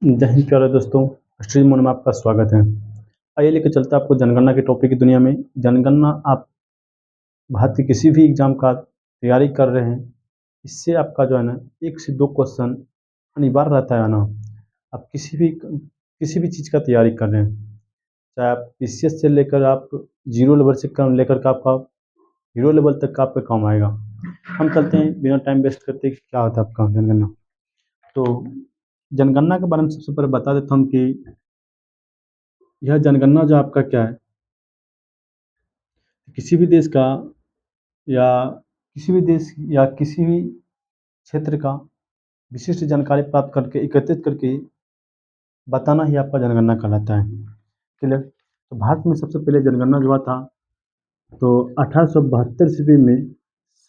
जय हिंद प्यारे दोस्तों। स्ट्रीम मोड में आपका स्वागत है। आइए लेकर चलते हैं आपको जनगणना के टॉपिक की दुनिया में। जनगणना आप भारत के किसी भी एग्जाम का तैयारी कर रहे हैं, इससे आपका जो है ना 1 से 2 क्वेश्चन अनिवार्य रहता है ना। आप किसी भी चीज़ का तैयारी कर रहे हैं, चाहे आप पीसीएस से लेकर आप जीरो लेवल से कम लेकर के आपका हीरो लेवल तक का आपका काम आएगा। हम चलते हैं बिना टाइम वेस्ट करते कि क्या होता है आपका जनगणना। तो जनगणना के बारे में सबसे पहले बता देता हूँ कि यह जनगणना जो आपका क्या है, किसी भी देश का या किसी भी क्षेत्र का विशिष्ट जानकारी प्राप्त करके एकत्रित करके बताना ही आपका जनगणना कहलाता है। क्लियर? तो भारत में सबसे पहले जनगणना जो हुआ था, तो 1872 ईस्वी में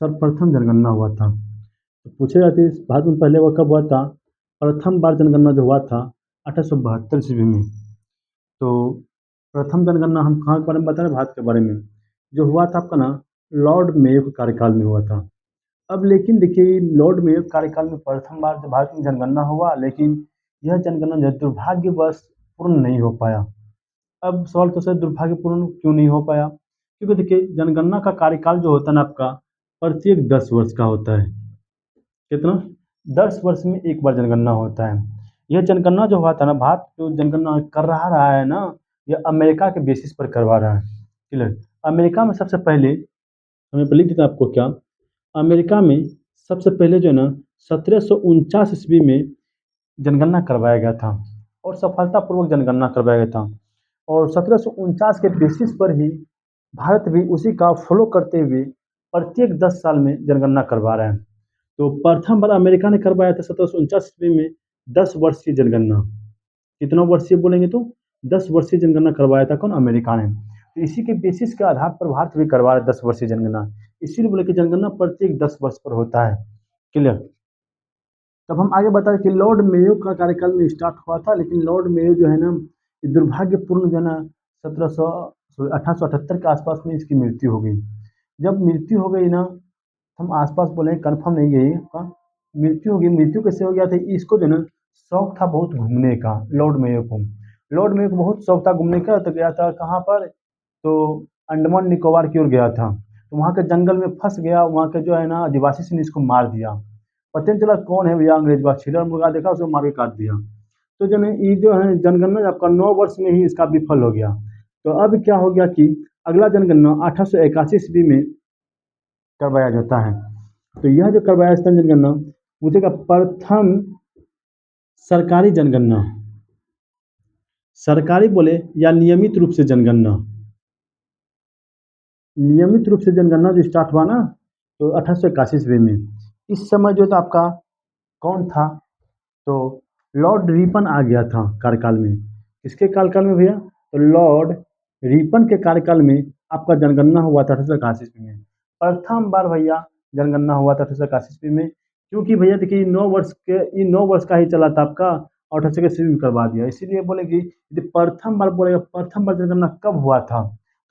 सर्वप्रथम जनगणना हुआ था। तो पूछे जाते हैं भारत में पहले वो कब हुआ था। प्रथम बार जनगणना जो हुआ था 1872 ईस्वी में। तो प्रथम जनगणना हम कहाँ के बारे में बता रहे हैं, भारत के बारे में। जो हुआ था आपका ना, लॉर्ड मेयो के कार्यकाल में हुआ था। अब लेकिन देखिए, लॉर्ड मेयो कार्यकाल में प्रथम बार जब भारत में जनगणना हुआ, लेकिन यह जनगणना जो है दुर्भाग्यवश पूर्ण नहीं हो पाया। अब सवाल तो सर, दुर्भाग्यपूर्ण क्यों नहीं हो पाया? क्योंकि देखिए, जनगणना का कार्यकाल जो होता है ना आपका, प्रत्येक 10 वर्ष का होता है। कितना? 10 वर्ष में एक बार जनगणना होता है। यह जनगणना जो हुआ था ना, भारत जो जनगणना कर रहा है ना, यह अमेरिका के बेसिस पर करवा रहा है। क्लियर? अमेरिका में सबसे पहले, हमें लिख देता आपको क्या, अमेरिका में सबसे पहले जो है ना 1749 ईस्वी में जनगणना करवाया गया था और सफलतापूर्वक जनगणना करवाया गया था। और 1749 के बेसिस पर ही भारत भी उसी का फॉलो करते हुए प्रत्येक 10 साल में जनगणना करवा रहा है। तो प्रथम बार अमेरिका ने करवाया था 1749 ईस्वी में 10 वर्ष की जनगणना। कितना वर्षीय बोलेंगे तो 10 वर्षीय जनगणना करवाया था कौन? अमेरिका ने। तो इसी के बेसिस के आधार पर भारत भी करवा रहा है 10 वर्षीय जनगणना। इसीलिए बोले कि जनगणना प्रत्येक 10 वर्ष पर होता है। क्लियर? तब हम आगे बताएं कि लॉर्ड मेयो का कार्यकाल में स्टार्ट हुआ था, लेकिन लॉर्ड मेयो जो है ना, दुर्भाग्यपूर्ण जो है ना, 1878 के आसपास में इसकी मृत्यु हो गई। जब मृत्यु हो गई ना, हम आसपास बोले, कंफर्म नहीं है का मृत्यु हो गई। मृत्यु कैसे हो गया था? इसको जो है ना शौक था बहुत घूमने का, लॉर्ड मेयो को। लॉर्ड मेयो को बहुत शौक था घूमने का, तो गया था कहाँ पर, तो अंडमान निकोबार की ओर गया था। तो वहाँ के जंगल में फंस गया, वहाँ के जो है ना आदिवासी से ने इसको मार दिया। पता नहीं चला कौन है भैया, अंग्रेज बात, छिला मुर्गा देखा, उसको मार के काट दिया। तो जो है ये जो है जनगणना आपका 9 वर्ष में ही इसका विफल हो गया। तो अब क्या हो गया कि अगला जनगणना 1881 ईस्वी में करवाया जाता है। तो यह जो करवाया जाता है जनगणना, मुझे का प्रथम सरकारी जनगणना, सरकारी बोले या नियमित रूप से जनगणना, नियमित रूप से जनगणना जो स्टार्ट हुआ ना, तो 1881 ईस्वी में। इस समय जो था आपका कौन था, तो लॉर्ड रिपन आ गया था कार्यकाल में। किसके कार्यकाल में भैया? तो लॉर्ड रिपन के कार्यकाल में आपका जनगणना हुआ था 1881 ईस्वी में। प्रथम बार भैया जनगणना हुआ था 1881 ईस्वी में। क्योंकि भैया देखिए, 9 वर्ष के, ये 9 वर्ष का ही चला था आपका, और 1881 ईस्वी में करवा दिया। इसीलिए बोले कि यदि प्रथम बार बोलेगा, प्रथम बार जनगणना कब हुआ था,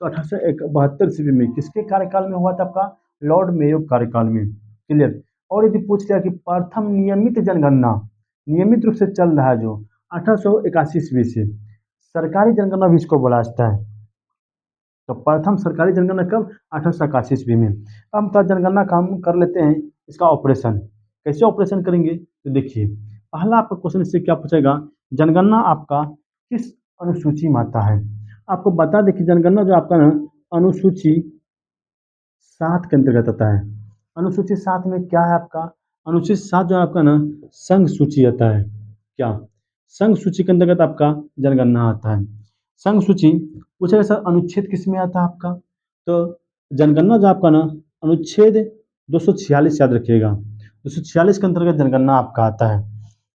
तो 1872 ईस्वी में। किसके कार्यकाल में हुआ था आपका? लॉर्ड मेयो कार्यकाल में। क्लियर? और यदि पूछ लिया कि प्रथम नियमित जनगणना, नियमित रूप से चल रहा है जो 1881 ईस्वी से, सरकारी जनगणना भी इसको बोला जाता है। तो प्रथम सरकारी जनगणना कब? 1881 ईस्वी में। अब हम थोड़ा जनगणना का हम कर लेते हैं इसका ऑपरेशन। कैसे ऑपरेशन करेंगे? तो देखिए, पहला आपका क्वेश्चन इससे क्या पूछेगा, जनगणना आपका किस अनुसूची में आता है। आपको बता दें कि जनगणना जो आपका ना अनुसूची 7 के अंतर्गत आता है। अनुसूची 7 में क्या है आपका? अनुसूची 7 जो है आपका ना संघ सूची आता है। क्या? संघ सूची के अंतर्गत आपका जनगणना आता है। संघ सूची पूछेगा सर अनुच्छेद किस में आता है आपका, तो जनगणना जो आपका ना अनुच्छेद 246 याद रखिएगा, 246 के अंतर्गत जनगणना आपका आता है।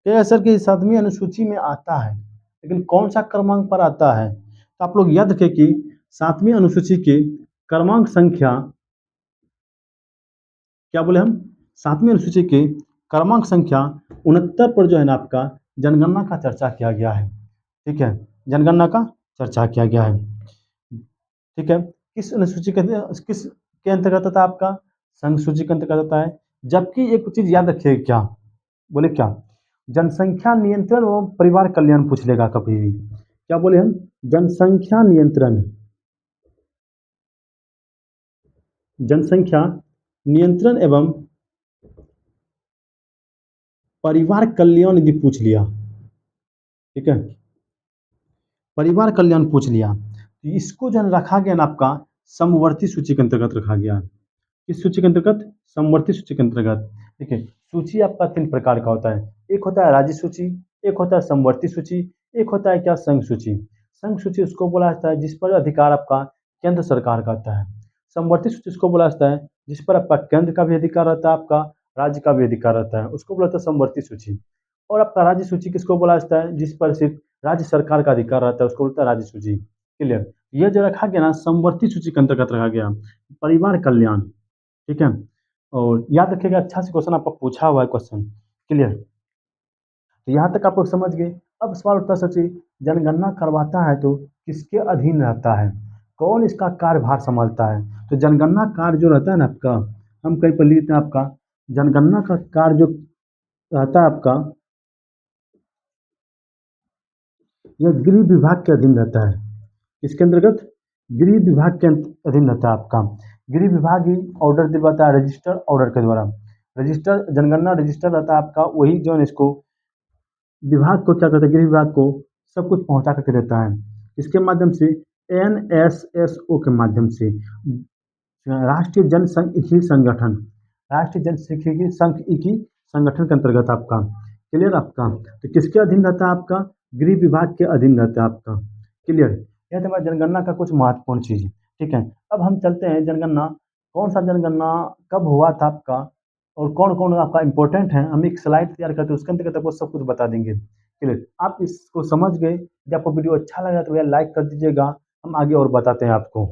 कहेगा सर कि 7वीं अनुसूची में आता है, लेकिन कौन सा क्रमांक पर आता है? तो आप लोग याद रखें कि 7वीं अनुसूची के क्रमांक संख्या, क्या बोले हम, 7वीं अनुसूची के क्रमांक संख्या 69 पर जो है ना आपका जनगणना का चर्चा किया गया है। ठीक है, जनगणना का चर्चा किया गया है। ठीक है, किस अनुसूची के, किस के अंतर्गत आता है आपका? संघ सूची के अंतर्गत आता है। जबकि एक चीज याद रखिए, क्या बोले, क्या जनसंख्या नियंत्रण एवं परिवार कल्याण पूछ लेगा कभी भी। क्या बोले हम? जनसंख्या नियंत्रण, जनसंख्या नियंत्रण एवं परिवार कल्याण यदि पूछ लिया, ठीक है, परिवार कल्याण पूछ लिया, तो इसको जो है रखा गया ना आपका समवर्ती सूची के अंतर्गत रखा गया। किस सूची के अंतर्गत? समवर्ती सूची के अंतर्गत। देखिए, सूची आपका 3 प्रकार का होता है। एक होता है राज्य सूची, एक होता है समवर्ती सूची, एक होता है क्या संघ सूची। संघ सूची उसको बोला जाता है जिस पर अधिकार आपका केंद्र सरकार का आता है। समवर्ती सूची उसको बोला जाता है जिस पर आपका केंद्र का भी अधिकार रहता है, आपका राज्य का भी अधिकार रहता है, उसको बोला जाता है समवर्ती सूची। और आपका राज्य सूची किसको बोला जाता है? जिस पर सिर्फ राज्य सरकार का अधिकार रहता है, उसको बोलता है राज्य सूची। क्लियर? यह जो रखा गया ना समवर्ती सूची के अंतर्गत रखा गया परिवार कल्याण, ठीक है। और याद रखिएगा, अच्छा से क्वेश्चन आपको पूछा हुआ है क्वेश्चन। क्लियर? तो यहाँ तक आप लोग समझ गए। अब सवाल उठता है सोचिए, जनगणना करवाता है तो किसके अधीन रहता है, कौन इसका कार्यभार संभालता है? तो जनगणना कार्य जो रहता है ना आपका, हम कहीं पर लिखते हैं आपका जनगणना का कार्य जो रहता है आपका, यह गृह विभाग के अधीन रहता है। इसके अंतर्गत गृह विभाग के अधीन रहता है आपका। गृह विभाग ही ऑर्डर दिलवाता है रजिस्टर ऑर्डर के द्वारा। रजिस्टर जनगणना रजिस्टर रहता है आपका, वही जो है इसको विभाग को क्या करता है, गृह विभाग को सब कुछ पहुंचा करके देता है। इसके माध्यम से NSSO के माध्यम से राष्ट्रीय जनसांख्यिकी संगठन, राष्ट्रीय जनसांख्यिकी सांख्यिकी संगठन के अंतर्गत आपका। क्लियर आपका? तो किसके अधीन रहता है आपका? गृह विभाग के अधीन रहता है आपका। क्लियर? यह तो हमारा जनगणना का कुछ महत्वपूर्ण चीज है। ठीक है, अब हम चलते हैं जनगणना, कौन सा जनगणना कब हुआ था आपका और कौन कौन आपका इंपॉर्टेंट है, हम एक स्लाइड तैयार करते हैं, उसके अंतर्गत आपको सब कुछ बता देंगे। क्लियर? आप इसको समझ गए? यदि आपको वीडियो अच्छा लगा तो भैया लाइक कर दीजिएगा, हम आगे और बताते हैं आपको।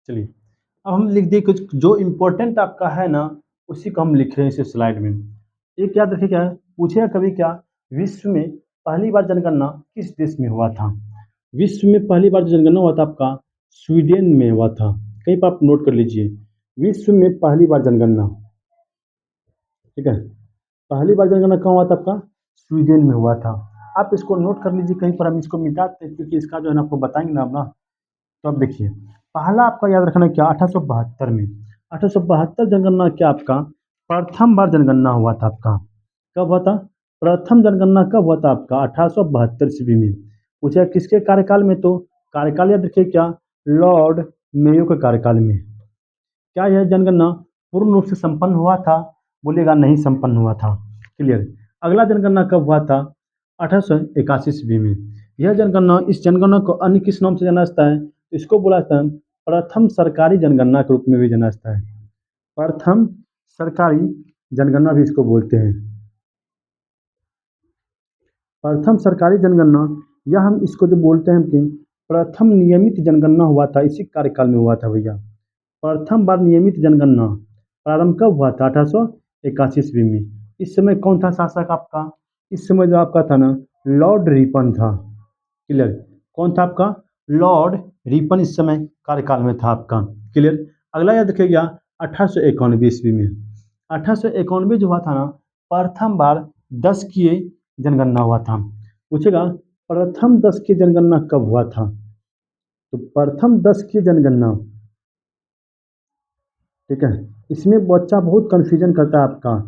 चलिए, अब हम लिख दिए कुछ जो इम्पोर्टेंट आपका है ना, उसी को हम लिख रहे हैं इस स्लाइड में। एक याद रखिए, क्या है पूछेगा कभी, क्या विश्व में पहली बार जनगणना किस देश में हुआ था? विश्व में पहली बार जो जनगणना हुआ था आपका स्वीडन में हुआ था। कहीं पर आप नोट कर लीजिए, विश्व में पहली बार जनगणना, ठीक है, पहली बार जनगणना कहाँ हुआ था आपका? स्वीडन में हुआ था। आप इसको नोट कर लीजिए, कहीं पर हम इसको मिटाते हैं क्योंकि इसका जो है ना आपको बताएंगे ना अपना। तो अब देखिए, पहला आपका याद रखना क्या, 1872 में, 1872 जनगणना क्या आपका प्रथम बार जनगणना हुआ था आपका। कब हुआ था? प्रथम जनगणना कब हुआ था आपका? 1872 ईस्वी में। पूछा किसके कार्यकाल में? तो कार्यकाल याद रखिए क्या, लॉर्ड मेयो के कार्यकाल में। क्या यह जनगणना पूर्ण रूप से संपन्न हुआ था? बोलेगा नहीं संपन्न हुआ था। क्लियर? अगला जनगणना कब हुआ था? 1881 ईस्वी में। यह जनगणना, इस जनगणना को अन्य किस नाम से जाना जाता है? इसको बोला जाता है प्रथम सरकारी जनगणना के रूप में भी जाना जाता है। प्रथम सरकारी जनगणना भी इसको बोलते हैं। प्रथम सरकारी जनगणना, या हम इसको जो बोलते हैं कि प्रथम नियमित जनगणना हुआ था, इसी कार्यकाल में हुआ था भैया। प्रथम बार नियमित जनगणना प्रारंभ कब हुआ था? 1881 ईस्वी में। इस समय कौन था शासक आपका? इस समय जो आपका था ना, लॉर्ड रिपन था। क्लियर? कौन था आपका? लॉर्ड रिपन इस समय कार्यकाल में था आपका। क्लियर? अगला याद रखिएगा, 1891 ईस्वी में, 1891 जो हुआ था ना, प्रथम बार 10 की जनगणना हुआ था। पूछेगा प्रथम 10 की जनगणना कब हुआ था? तो प्रथम 10 की जनगणना, ठीक है, इसमें बच्चा बहुत कन्फ्यूजन करता है आपका।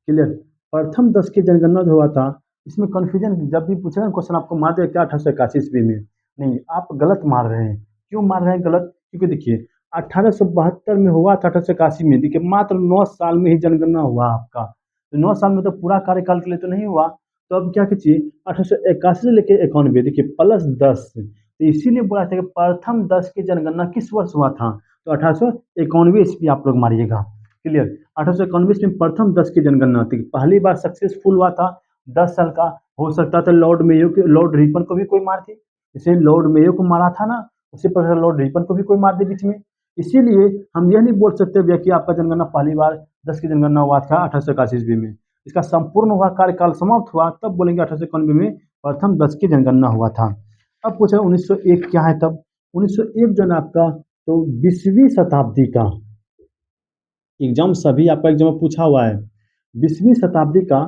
क्लियर? प्रथम 10 की जनगणना जो हुआ था, इसमें कन्फ्यूजन जब भी पूछेगा क्वेश्चन आपको मार देगा क्या 1881 ईस्वी में। नहीं, आप गलत मार रहे हैं। क्यों मार रहे हैं गलत? क्योंकि देखिए 1872 में हुआ था, 1881 में, देखिए मात्र 9 साल में ही जनगणना हुआ आपका। तो 9 साल में तो पूरा कार्यकाल के लिए तो नहीं हुआ। तो अब क्या कीजिए, 1881 से लेकर 91, देखिए +10, तो इसीलिए बोला था कि प्रथम 10 की जनगणना किस वर्ष हुआ था? तो 1891 ईस्वी आप लोग मारिएगा। क्लियर? 1891 ईस्वी में प्रथम 10 की जनगणना थी, पहली बार सक्सेसफुल हुआ था। 10 साल का हो सकता था लॉर्ड मेयो के, लॉर्ड रिपन को भी कोई मार दे, जैसे लॉर्ड मेयो को मारा था ना, उसी प्रकार लॉर्ड रिपन को भी कोई मार दे बीच में। इसीलिए हम यह नहीं बोल सकते भैया कि आपका जनगणना पहली बार 10 की जनगणना हुआ था 1881 ईस्वी में। इसका संपूर्ण हुआ कार्यकाल समाप्त हुआ तब बोलेंगे 1891 में प्रथम 10 की जनगणना हुआ था। अब पूछा 1901 क्या है तब? 1901 जो है ना आपका, तो 20वीं शताब्दी का, एग्जाम सभी आपका एग्जाम में पूछा हुआ है। 20वीं शताब्दी का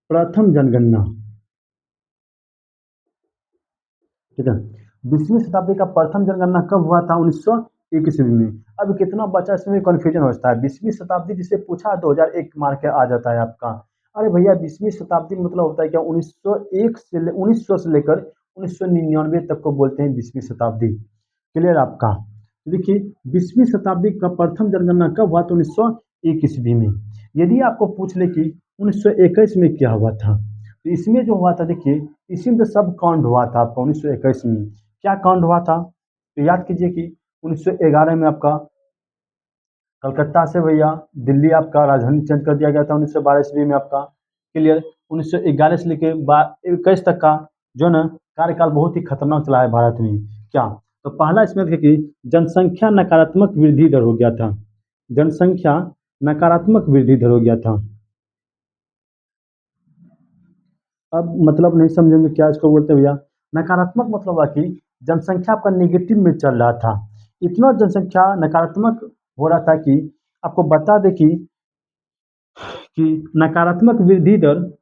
प्रथम जनगणना, ठीक है। 20वीं शताब्दी का प्रथम जनगणना कब हुआ था? 1901 ईस्वी में। अब कितना बचा इसमें कंफ्यूजन होता है। 20वीं शताब्दी जिसे पूछा 2001 मार के आ जाता है आपका। अरे भैया 20वीं शताब्दी मतलब होता है क्या? 1900 से लेकर 1999 तक को बोलते हैं 20वीं शताब्दी। क्लियर आपका? देखिए 20वीं शताब्दी का प्रथम जनगणना कब हुआ? तो 1901 ईस्वी में। यदि आपको पूछ ले कि 1921 में क्या हुआ था, तो इसमें जो हुआ था देखिए, इसी में तो सब कांड हुआ था आपका 1921 में। क्या कांड हुआ था? तो याद कीजिए कि 1911 में आपका कलकत्ता से भैया दिल्ली आपका राजधानी चेंज कर दिया गया था 1912 ईस्वी में आपका। क्लियर? 1911 से लेके 21 तक का जो ना कार्यकाल बहुत ही खतरनाक चला है भारत में। क्या? तो पहला इसमें देखिए कि जनसंख्या नकारात्मक वृद्धि दर हो गया था। जनसंख्या नकारात्मक वृद्धि दर हो गया था। अब मतलब नहीं समझेंगे क्या इसको बोलते हैं भैया? नकारात्मक मतलब हुआ कि जनसंख्या आपका नेगेटिव में चल रहा था। इतना जनसंख्या नकारात्मक हो रहा था कि आपको बता दें कि नकारात्मक वृद्धि दर,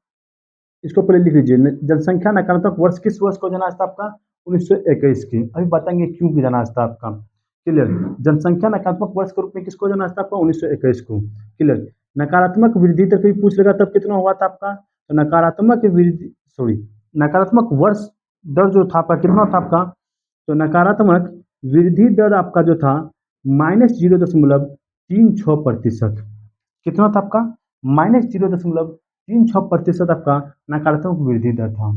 इसको पहले लिख लीजिए। जनसंख्या नकारात्मक वर्ष किस वर्ष को जाना था आपका? 1921 की। अभी बताएंगे क्यों की जाना था आपका। क्लियर? जनसंख्या नकारात्मक वर्ष के रूप में किसको जाना था आपका? 1921 को। क्लियर? नकारात्मक वृद्धि तक भी पूछ लेगा तब कितना हुआ था आपका? तो नकारात्मक वृद्धि, सॉरी, नकारात्मक वर्ष दर जो था आपका कितना था आपका? तो नकारात्मक वृद्धि दर आपका जो था -0.36%। कितना था आपका? -0.36% आपका नकारात्मक वृद्धि दर था।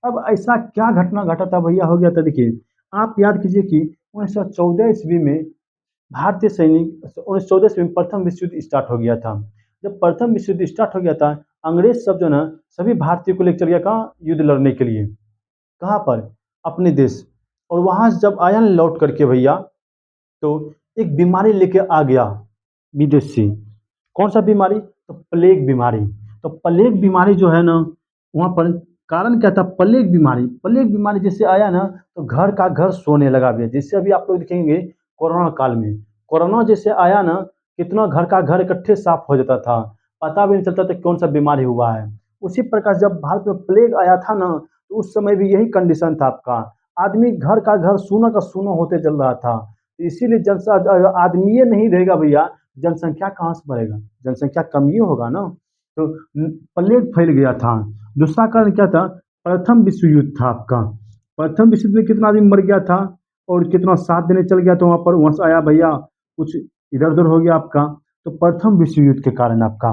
अब ऐसा क्या घटना घटा था भैया? हो गया था देखिए, आप याद कीजिए कि 1914 ईस्वी में भारतीय सैनिक 1914 ईस्वी में प्रथम विश्व युद्ध स्टार्ट हो गया था। जब प्रथम विश्व युद्ध स्टार्ट हो गया था, अंग्रेज सब जो ना सभी भारतीयों को लेकर चल गया कहाँ? युद्ध लड़ने के लिए। कहाँ पर? अपने देश। और वहां से जब आया ना लौट करके भैया, तो एक बीमारी लेके आ गया विदेशी। कौन सा बीमारी? तो प्लेग बीमारी। तो प्लेग बीमारी जो है ना, वहाँ पर कारण क्या था? प्लेग बीमारी। प्लेग बीमारी जैसे आया ना, तो घर का घर सोने लगा भैया। जैसे अभी आप लोग देखेंगे कोरोना काल में, कोरोना जैसे आया ना, कितना घर का घर इकट्ठे साफ हो जाता था, पता भी नहीं चलता था कौन सा बीमारी हुआ है। उसी प्रकार जब भारत में प्लेग आया था ना, तो उस समय भी यही कंडीशन था आपका। आदमी घर का घर सूना का सूना होते चल रहा था। इसीलिए आदमी नहीं रहेगा भैया, जनसंख्या कहाँ से बढ़ेगा? जनसंख्या कम ही होगा ना। तो प्लेग फैल गया था। दूसरा कारण क्या था? प्रथम विश्व युद्ध था आपका। प्रथम विश्व युद्ध में कितना आदमी मर गया था और कितना साथ देने चल गया था वहां पर, वहां से आया भैया कुछ इधर उधर हो गया आपका। तो प्रथम विश्व युद्ध के कारण आपका।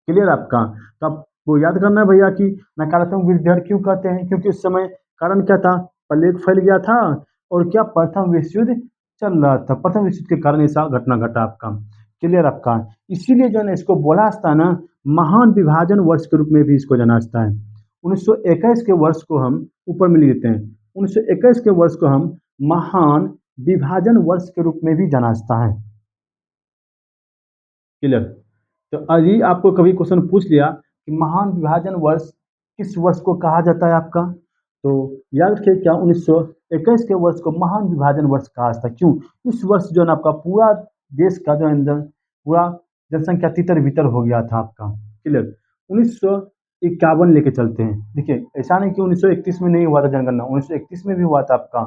क्लियर आपका? तो आपको याद करना है भैया कि नकारात्मक वृद्धि दर क्यों कहते हैं? क्योंकि उस समय कारण क्या था? प्लेग फैल गया था और क्या प्रथम विश्व युद्ध चल रहा था। प्रथम विश्व युद्ध के कारण ऐसा घटना घटा आपका। क्लियर आपका? इसीलिए जो है ना इसको बोला जाता है ना, महान विभाजन वर्ष के रूप में भी इसको जाना जाता है। 1921 के वर्ष को हम ऊपर में लिख देते हैं। 1921 के वर्ष को हम महान विभाजन वर्ष के रूप में भी जाना जाता है। क्लियर? तो यदि आपको कभी क्वेश्चन पूछ लिया कि महान विभाजन वर्ष किस वर्ष को कहा जाता है आपका, तो याद रखिए क्या 1921 के वर्ष को महान विभाजन वर्ष कहा जाता है। क्यों? इस वर्ष जो है ना आपका पूरा देश का जो है पूरा जनसंख्या तितर बितर हो गया था आपका। क्लियर? 1951 लेके चलते हैं। देखिए ऐसा नहीं कि 1931 में नहीं हुआ था जनगणना, 1931 में भी हुआ था आपका,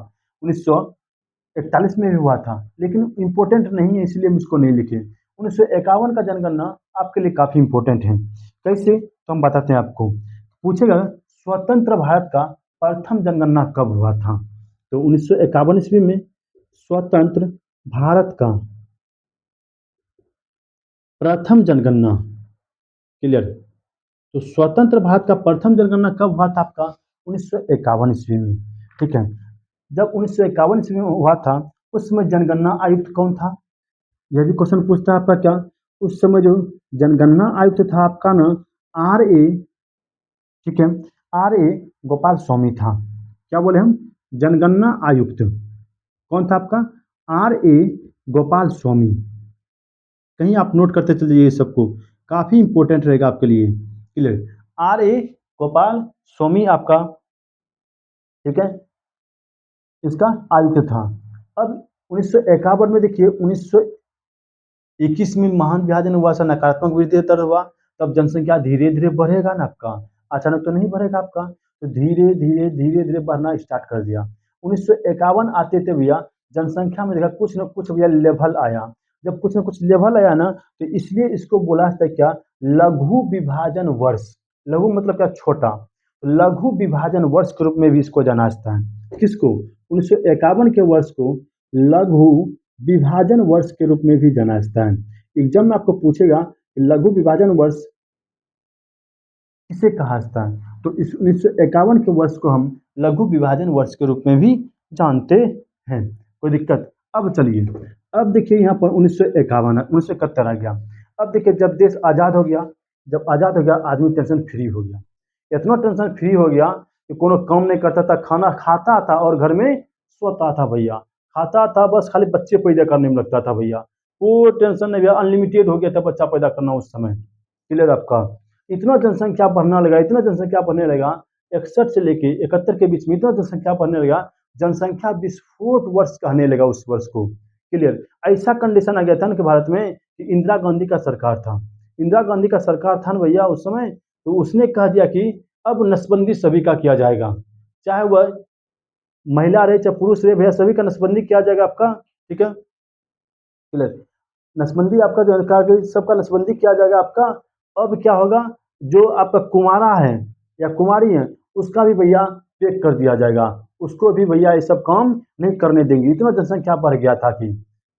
1941 में भी हुआ था, लेकिन इंपॉर्टेंट नहीं है इसलिए हम इसको नहीं लिखे। 1951 का जनगणना आपके लिए काफी इंपॉर्टेंट है। कैसे? तो हम बताते हैं आपको। पूछेगा स्वतंत्र भारत का प्रथम जनगणना कब हुआ था? तो 1951 ईस्वी में स्वतंत्र भारत का प्रथम जनगणना। क्लियर? तो स्वतंत्र भारत का प्रथम जनगणना कब हुआ था आपका? 1951 ईस्वी में। ठीक है। जब 1951 ईस्वी में हुआ था, उस समय जनगणना आयुक्त कौन था? यह भी क्वेश्चन पूछता है आपका क्या। उस समय जो जनगणना आयुक्त था आपका ना, आर ए, ठीक है, आर ए गोपाल स्वामी था। क्या बोले हम? जनगणना आयुक्त कौन था आपका? R A Gopal Swami. कहीं आप नोट करते चले जाइए सबको, काफी इंपॉर्टेंट रहेगा आपके लिए। Clear? R A Gopal Swami आपका, ठीक है, इसका आयुक्त था। अब 1951 में देखिए, 1951 21वीं महान विभाजन हुआ, सा नकारात्मक वृद्धि दर हुआ, तब जनसंख्या धीरे धीरे बढ़ेगा ना आपका, अचानक तो नहीं बढ़ेगा आपका, तो धीरे धीरे धीरे धीरे बढ़ना स्टार्ट कर दिया। 1951 आते थे भैया, जनसंख्या में देखा कुछ न कुछ भैया लेवल आया। जब कुछ न कुछ लेवल आया ना, तो इसलिए इसको बोला जाता है क्या, लघु विभाजन वर्ष। लघु मतलब क्या, छोटा। लघु विभाजन वर्ष के रूप में भी इसको जाना जाता है। किसको, 1951 के वर्ष को लघु विभाजन वर्ष के रूप में भी जाना जाता है। एग्जाम में आपको पूछेगा कि लघु विभाजन वर्ष किसे कहा जाता है, तो इस 1951 के वर्ष को हम लघु विभाजन वर्ष के रूप में भी जानते हैं। कोई दिक्कत। अब चलिए, अब देखिए यहाँ पर 1951 1971 आ गया। अब देखिए जब देश आज़ाद हो गया, जब आज़ाद हो गया आदमी टेंशन फ्री हो गया। इतना टेंशन फ्री हो गया कि कोनो काम नहीं करता था, खाना खाता था और घर में सोता था भैया। खाता था, बस खाली बच्चे पैदा करने में लगता था भैया, कोई टेंशन नहीं भैया। अनलिमिटेड हो गया था बच्चा पैदा करना उस समय। क्लियर आपका। इतना जनसंख्या बढ़ने लगा, इतना जनसंख्या बढ़ने लगा, 61 से लेके 71 के बीच में इतना जनसंख्या बढ़ने लगा, जनसंख्या विस्फोट वर्ष कहने लगा उस वर्ष को। क्लियर। ऐसा कंडीशन आ गया था ना कि भारत में कि इंदिरा गांधी का सरकार था, इंदिरा गांधी का सरकार था ना भैया उस समय, तो उसने कह दिया कि अब नसबंदी सभी का किया जाएगा, चाहे वह महिला रहे चाहे पुरुष रहे भैया, सभी का नसबंदी किया जाएगा आपका। ठीक है, क्लियर। नसबंदी आपका जो है कहा कि सबका नसबंदी किया जाएगा आपका। अब क्या होगा, जो आपका कुमारा है या कुमारी है उसका भी भैया चेक कर दिया जाएगा, उसको भी भैया ये सब काम नहीं करने देंगे। इतना जनसंख्या बढ़ गया था कि।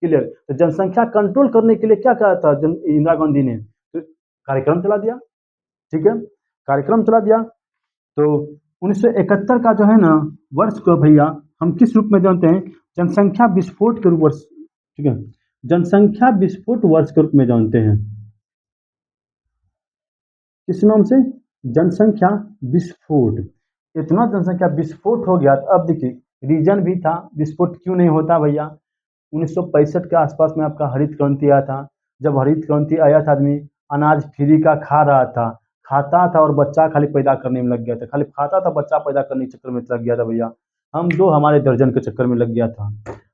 क्लियर। तो जनसंख्या कंट्रोल करने के लिए क्या कहा था इंदिरा गांधी ने, तो कार्यक्रम चला दिया। ठीक है, कार्यक्रम चला दिया। तो 1971 का जो है ना वर्ष को भैया हम किस रूप में जानते हैं, जनसंख्या विस्फोट के रूप वर्ष। ठीक है, जनसंख्या विस्फोट वर्ष के रूप में जानते हैं। किस नाम से, जनसंख्या विस्फोट। इतना जनसंख्या विस्फोट हो गया। अब देखिए रीजन भी था, विस्फोट क्यों नहीं होता भैया। 1965 के आसपास में आपका हरित क्रांति आया था। जब हरित क्रांति आया था, आदमी अनाज फ्री का खा रहा था, खाता था और बच्चा खाली पैदा करने में लग गया था, खाली खाता था बच्चा पैदा करने के चक्कर में लग गया था भैया, हम दो हमारे दर्जन के चक्कर में लग गया था।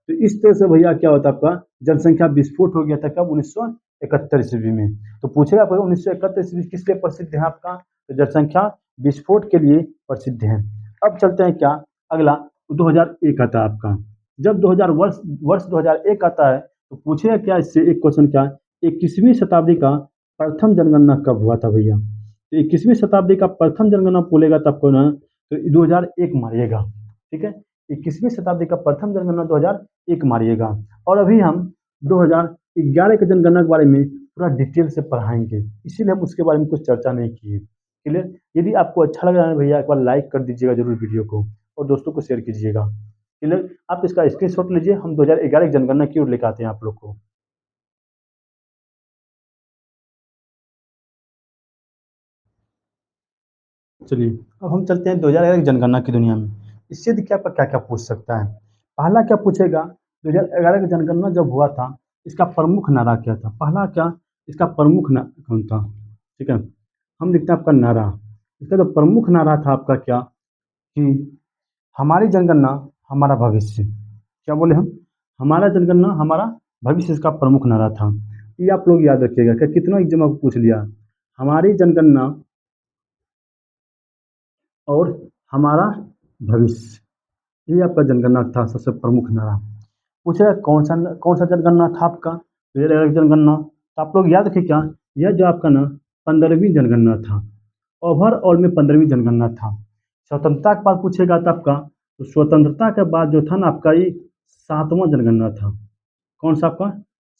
तो इस तरह से भैया क्या होता आपका जनसंख्या विस्फोट हो गया था कब, 1971 ईस्वी में। तो पूछेगा 1971 ईस्वी किस लिए प्रसिद्ध है आपका, तो जनसंख्या विस्फोट के लिए प्रसिद्ध है। अब चलते हैं क्या, अगला 2001 आता है आपका। जब 2000 वर्ष 2001 आता है तो पूछेगा क्या इससे एक क्वेश्चन, क्या 21वीं शताब्दी का प्रथम जनगणना कब हुआ था भैया। तो 21वीं शताब्दी का प्रथम जनगणना बोलेगा तब को ना, तो 2001 मारिएगा। ठीक है, 21वीं शताब्दी का प्रथम जनगणना 2001 मारिएगा। और अभी हम 2011 के जनगणना के बारे में पूरा डिटेल से पढ़ाएंगे, इसीलिए हम उसके बारे में कुछ चर्चा नहीं किए। क्लियर। यदि आपको अच्छा लग रहा है भैया, एक बार लाइक कर दीजिएगा जरूर वीडियो को, और दोस्तों को शेयर कीजिएगा। क्लियर। आप इसका स्क्रीनशॉट लीजिए, हम 2011 की जनगणना की ओर लेकर आते हैं आप लोग को। चलिए, अब हम चलते हैं 2011 की जनगणना की दुनिया में। इससे देखिए आपका क्या क्या पूछ सकता है। पहला क्या पूछेगा, 2011 की जनगणना जब हुआ था इसका प्रमुख नारा क्या था। पहला क्या, इसका प्रमुख नारा कौन था। ठीक है, हम देखते हैं आपका नारा। इसका जो प्रमुख नारा था आपका क्या, कि हमारी जनगणना हमारा भविष्य। क्या बोले हम, हमारा जनगणना हमारा भविष्य, इसका प्रमुख नारा था। ये आप लोग याद रखिएगा, क्या कितना एग्जाम आपको पूछ लिया, हमारी जनगणना और हमारा भविष्य, ये आपका जनगणना था सबसे प्रमुख नारा। पूछेगा कौन सा जनगणना था आपका, तो ये रहेगा जनगणना। तो आप लोग याद रखिए क्या, यह जो आपका ना 15वीं जनगणना था, ओवरऑल में 15वीं जनगणना था। स्वतंत्रता के बाद पूछेगा तो आपका, तो स्वतंत्रता के बाद जो था ना आपका ये 7वां जनगणना था। कौन सा आपका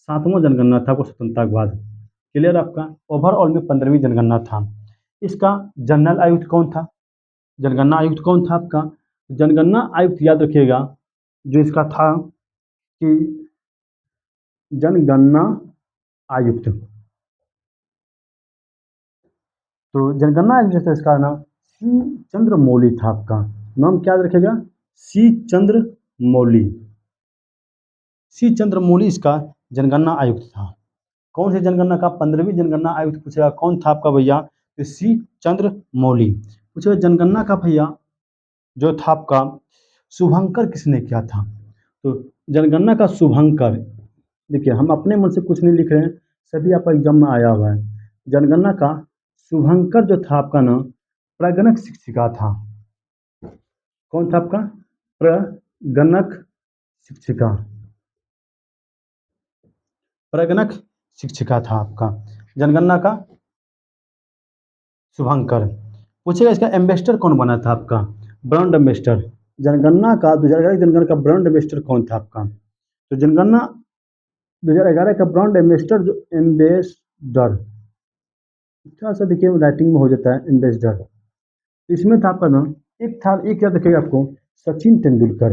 7वां जनगणना था, वो स्वतंत्रता के बाद। क्लियर आपका, ओवरऑल में 15वीं जनगणना था। इसका जनरल आयुक्त कौन था, जनगणना आयुक्त कौन था आपका, जनगणना आयुक्त याद रखिएगा जो इसका था कि जनगणना आयुक्त, तो जनगणना आयुक्त जैसे इसका नाम सी चंद्र मौली था आपका। नाम क्या याद रखेगा, सी चंद्र मौली। सी चंद्र मौली इसका जनगणना आयुक्त था। कौन सी जनगणना का, 15वीं जनगणना आयुक्त पूछेगा कौन था आपका भैया, तो सी चंद्र मौली। पूछेगा जनगणना का भैया जो था आपका शुभंकर किसने किया था, तो जनगणना का शुभंकर देखिए हम अपने मन से कुछ नहीं लिख रहे हैं, सभी आपका एग्जाम में आया हुआ है। जनगणना का शुभंकर जो था आपका ना, प्रगणक शिक्षिका था। कौन था आपका? प्रगणक शिक्षिका। प्रगणक शिक्षिका था आपका जनगणना का शुभंकर। पूछेगा इसका एम्बेसडर कौन बना था आपका? Brand ambassador. जनगणना का 2011 जनगणना का ब्रांड एम्बेसडर कौन था आपका? तो जनगणना 2011 का ब्रांड एम्बेसडर जो एम्बेसडर, थोड़ा सा देखिए राइटिंग में हो जाता है एम्बेसडर। इसमें था आपका ना, एक था, एक याद रखिएगा आपको, सचिन तेंदुलकर।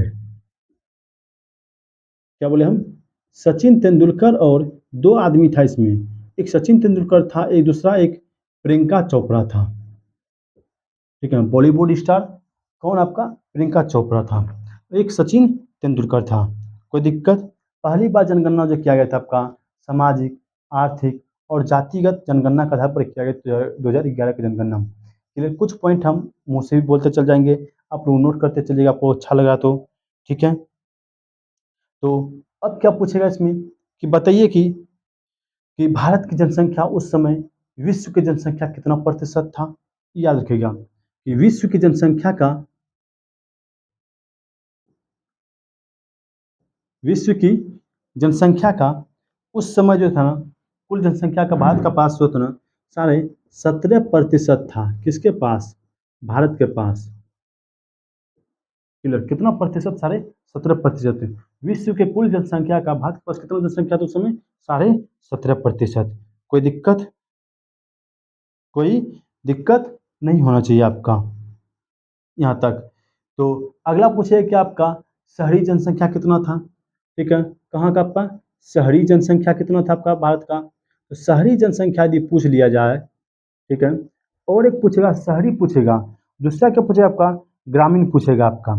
क्या बोले हम? सचिन तेंदुलकर, और दो आदमी था इसमें, एक सचिन तेंदुलकर था, एक दूसरा एक प्रियंका चोपड़ा था। ठीक है, बॉलीवुड स्टार कौन आपका? प्रियंका चोपड़ा था। एक सचिन तेंदुलकर था। कोई दिक्कत? पहली बार जनगणना जो किया गया था आपका, सामाजिक, आर्थिक और जातिगत जनगणना के आधार पर किया गया 2011 की जनगणना। चलिए कुछ पॉइंट हम मुँह से भी बोलते चल जाएंगे, आप लोग नोट करते चलिएगा, आपको अच्छा लगा तो। ठीक है, तो अब क्या पूछेगा इसमें कि बताइए कि भारत की जनसंख्या उस समय विश्व की जनसंख्या कितना प्रतिशत था? याद रखिएगा कि विश्व की जनसंख्या का, विश्व की जनसंख्या का उस समय जो था ना, कुल जनसंख्या का भारत का पास जो था ना, 17.5% था। किसके पास? भारत के पास। क्लियर? कितना प्रतिशत? 17.5%। विश्व के कुल जनसंख्या का भारत के पास कितना जनसंख्या था उस समय? 17.5%। कोई दिक्कत? कोई दिक्कत नहीं होना चाहिए आपका यहाँ तक। तो अगला पूछे कि आपका शहरी जनसंख्या कितना था? ठीक है, कहाँ का आपका शहरी जनसंख्या कितना था आपका भारत का? तो शहरी जनसंख्या यदि पूछ लिया जाए, ठीक है, और एक पूछेगा शहरी पूछेगा, दूसरा क्या पूछेगा आपका? ग्रामीण पूछेगा आपका।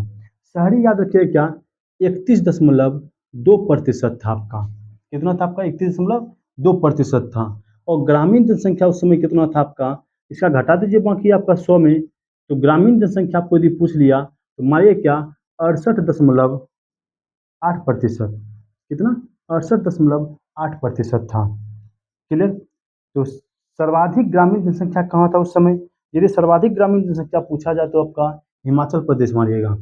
शहरी याद रखिए क्या, 31.2% था आपका। कितना था आपका? 31.2% था। और ग्रामीण जनसंख्या उस समय कितना था आपका? इसका घटा दीजिए बाकी आपका 100 में, तो ग्रामीण जनसंख्या आपको यदि पूछ लिया तो मानिए क्या, 68.8%। कितना? 68.8% था। क्लियर? तो सर्वाधिक ग्रामीण जनसंख्या कहाँ था उस समय? यदि सर्वाधिक ग्रामीण जनसंख्या पूछा जाए तो आपका हिमाचल प्रदेश मानिएगा।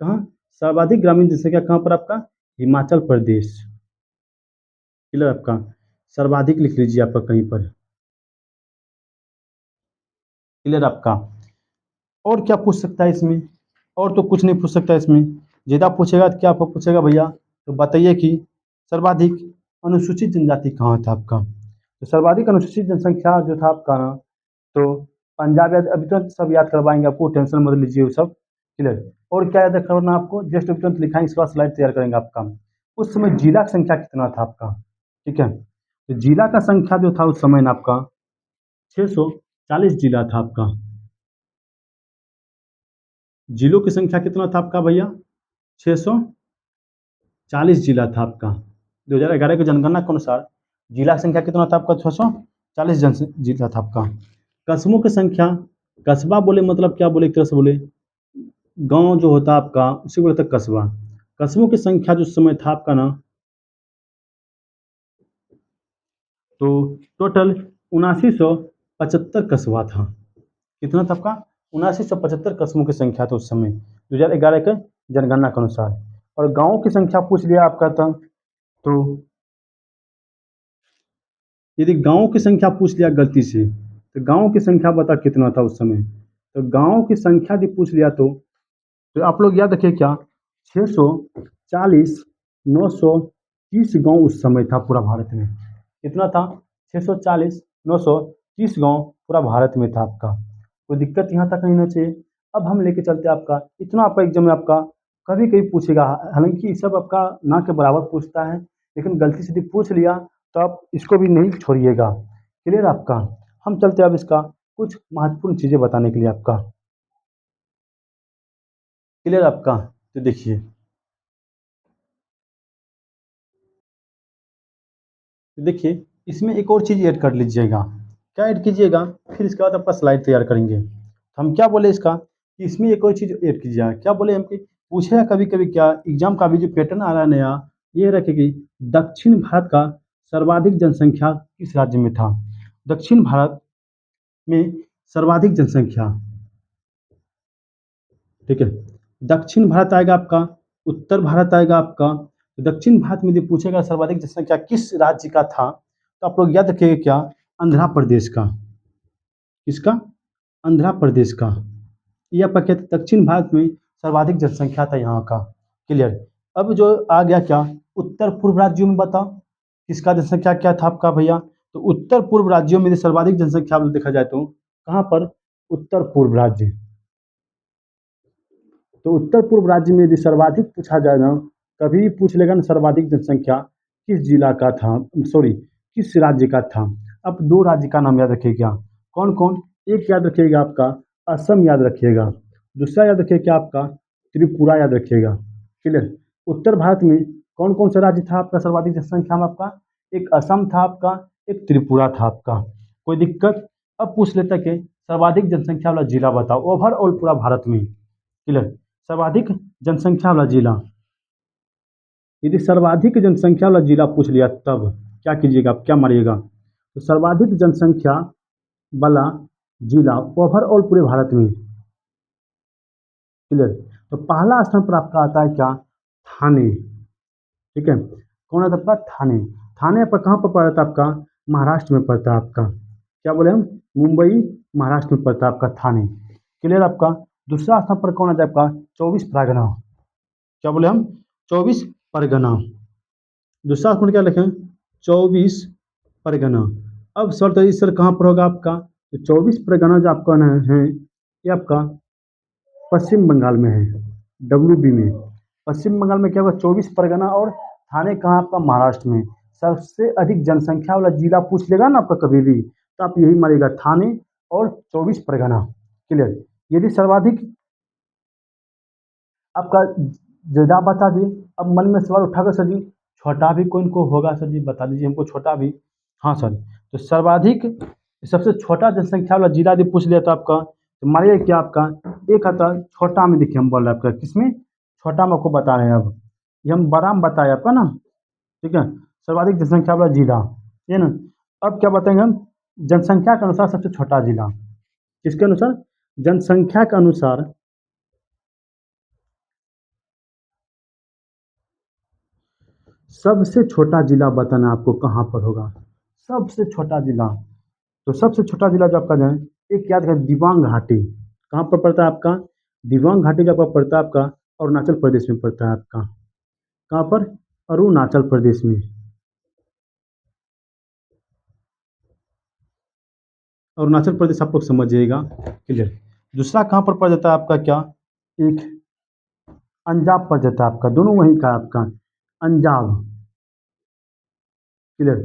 कहाँ सर्वाधिक ग्रामीण जनसंख्या? कहाँ पर आपका? हिमाचल प्रदेश। क्लियर? आपका सर्वाधिक लिख लीजिए आपका कहीं पर। क्लियर आपका? और क्या पूछ सकता है इसमें? और तो कुछ नहीं पूछ सकता इसमें। ज़्यादा पूछेगा तो क्या आपको पूछेगा भैया, तो बताइए कि सर्वाधिक अनुसूचित जनजाति कहाँ था आपका? तो सर्वाधिक अनुसूचित जनसंख्या जो था आपका ना, तो पंजाब, याद अभी तुरंत सब याद करवाएंगे आपको, टेंशन मत लीजिए वो सब। क्लियर? और क्या याद करना आपको? जस्ट अभी तुरंत लिखाएंगे, इसके बाद स्लाइड तैयार करेंगे आपका। उस समय जिला की संख्या कितना था आपका? ठीक है, तो जिला का संख्या जो था उस समय ना आपका 640 जिला था आपका। जिलों की संख्या कितना था आपका भैया? 640 जिला था आपका। 2011 की जनगणना के अनुसार जिला संख्या कितना था आपका? 640 जिला था आपका। कस्बों की संख्या, कस्बा बोले मतलब क्या बोले, एक तरह से बोले गांव जो होता आपका उसी बोले तक कस्बा। कस्बों की संख्या जो समय था आपका ना, तो टोटल 7975 कस्बा था। कितना था आपका? 7975 कस्बों की संख्या था उस समय 2011 के जनगणना के अनुसार। और गाँव की संख्या पूछ लिया आपका था, तो यदि गाँव की संख्या पूछ लिया गलती से, तो गाँव की संख्या बता कितना था उस समय? तो गाँव की संख्या यदि पूछ लिया तो आप लोग याद रखिए क्या, 640 930 गांव उस समय था पूरा भारत में। कितना था? 640 930 गांव पूरा भारत में था आपका। कोई दिक्कत यहाँ तक नहीं होना चाहिए। अब हम लेके चलते हैं आपका, इतना आपका एग्जाम में आपका कभी कभी पूछेगा, हालांकि ये सब आपका ना के बराबर पूछता है, लेकिन गलती से यदि पूछ लिया तो आप इसको भी नहीं छोड़िएगा। क्लियर आपका? हम चलते हैं अब इसका कुछ महत्वपूर्ण चीज़ें बताने के लिए आपका। क्लियर आपका? तो देखिए, देखिए इसमें एक और चीज़ ऐड कर लीजिएगा। क्या ऐड कीजिएगा? फिर इसके बाद आपका स्लाइड तैयार करेंगे। तो हम क्या बोले इसका कि इसमें एक और चीज़ ऐड कीजिएगा। क्या बोले हम कि पूछेगा कभी कभी क्या, एग्जाम का भी जो पैटर्न आ रहा है नया, ये रखेगी दक्षिण भारत का सर्वाधिक जनसंख्या किस राज्य में था। दक्षिण भारत में सर्वाधिक जनसंख्या, ठीक है। दक्षिण भारत आएगा आपका, उत्तर भारत आएगा आपका। तो दक्षिण भारत में यदि पूछेगा सर्वाधिक जनसंख्या किस राज्य का था, तो आप लोग याद रखिएगा क्या, आंध्र प्रदेश का। किसका? आंध्र प्रदेश का। ये आपका क्या था? दक्षिण भारत में सर्वाधिक जनसंख्या था यहाँ का। क्लियर। अब जो आ गया क्या, उत्तर पूर्व राज्यों में बताओ किसका जनसंख्या क्या था आपका भैया। तो उत्तर पूर्व राज्यों में यदि सर्वाधिक जनसंख्या देखा जाए तो कहाँ पर, उत्तर पूर्व राज्य। तो उत्तर पूर्व राज्य में यदि सर्वाधिक पूछा जाए ना, कभी भी पूछ लेगा ना सर्वाधिक जनसंख्या किस जिला का था, सॉरी किस राज्य का था। अब दो राज्य का नाम याद रखिएगा, कौन कौन। एक याद रखिएगा आपका असम याद रखिएगा, दूसरा याद रखिएगा आपका त्रिपुरा याद रखिएगा। क्लियर। उत्तर भारत में कौन कौन सा राज्य था आपका सर्वाधिक जनसंख्या में आपका, एक असम था आपका, एक त्रिपुरा था आपका। कोई दिक्कत। अब पूछ लेता कि सर्वाधिक जनसंख्या वाला जिला बताओ ओवरऑल पूरा भारत में। क्लियर। सर्वाधिक जनसंख्या वाला जिला, यदि सर्वाधिक जनसंख्या वाला जिला पूछ लिया तब क्या कीजिएगा आप, क्या मारिएगा। तो सर्वाधिक जनसंख्या वाला जिला ओवरऑल पूरे भारत में। क्लियर। तो पहला स्थान पर आपका आता है क्या, थाने। ठीक है। कौन आता है आपका, थाने। थाने पर कहाँ पर पड़ता है आपका, महाराष्ट्र में पड़ता है आपका। क्या बोले हम, मुंबई महाराष्ट्र में पड़ता है आपका थाने। क्लियर आपका। दूसरा स्थान पर कौन आता है आपका, 24 परगना। क्या बोले हम, 24 परगना। दूसरा स्थान क्या लिखें, 24 परगना। अब सर तो इस सर कहाँ पर होगा आपका, तो 24 परगना जो आपका है ये आपका पश्चिम बंगाल में है, WB में। पश्चिम बंगाल में क्या होगा, 24 परगना। और थाने कहाँ आपका, महाराष्ट्र में। सबसे अधिक जनसंख्या वाला जिला पूछ लेगा ना आपका कभी भी, तो आप यही मारिएगा, थाने और 24 परगना। क्लियर। यदि सर्वाधिक आपका जवाब बता दिए। अब मन में सवाल उठाकर सर जी छोटा भी कोई को होगा सर जी, बता दीजिए हमको छोटा भी। हाँ सर। तो सर्वाधिक सबसे छोटा जनसंख्या वाला जिला यदि पूछ लिया तो आपका, तो मानिए क्या आपका एक आता छोटा में, देखिए हम बोल रहे हैं आपका किसमें, छोटा में आपको बता रहे हैं। अब ये हम बड़ा में बताए आपका ना, ठीक है। सर्वाधिक जनसंख्या वाला जिला, ये ना। अब क्या बताएंगे हम, जनसंख्या के अनुसार सबसे छोटा जिला। किसके अनुसार, जनसंख्या के अनुसार सबसे छोटा जिला बताना आपको कहाँ पर होगा, सबसे छोटा जिला। तो सबसे छोटा जिला जो आपका जो है एक याद करें, दिबांग घाटी। कहाँ पर पड़ता है आपका, दिबांग घाटी जो आपका पड़ता है आपका अरुणाचल प्रदेश में पड़ता है आपका। कहाँ पर, अरुणाचल प्रदेश में। अरुणाचल प्रदेश आप लोग समझिएगा। क्लियर। दूसरा कहाँ पर पड़ जाता है आपका क्या, एक अंजाव पड़ जाता है आपका, दोनों वहीं का आपका अंजाव। क्लियर।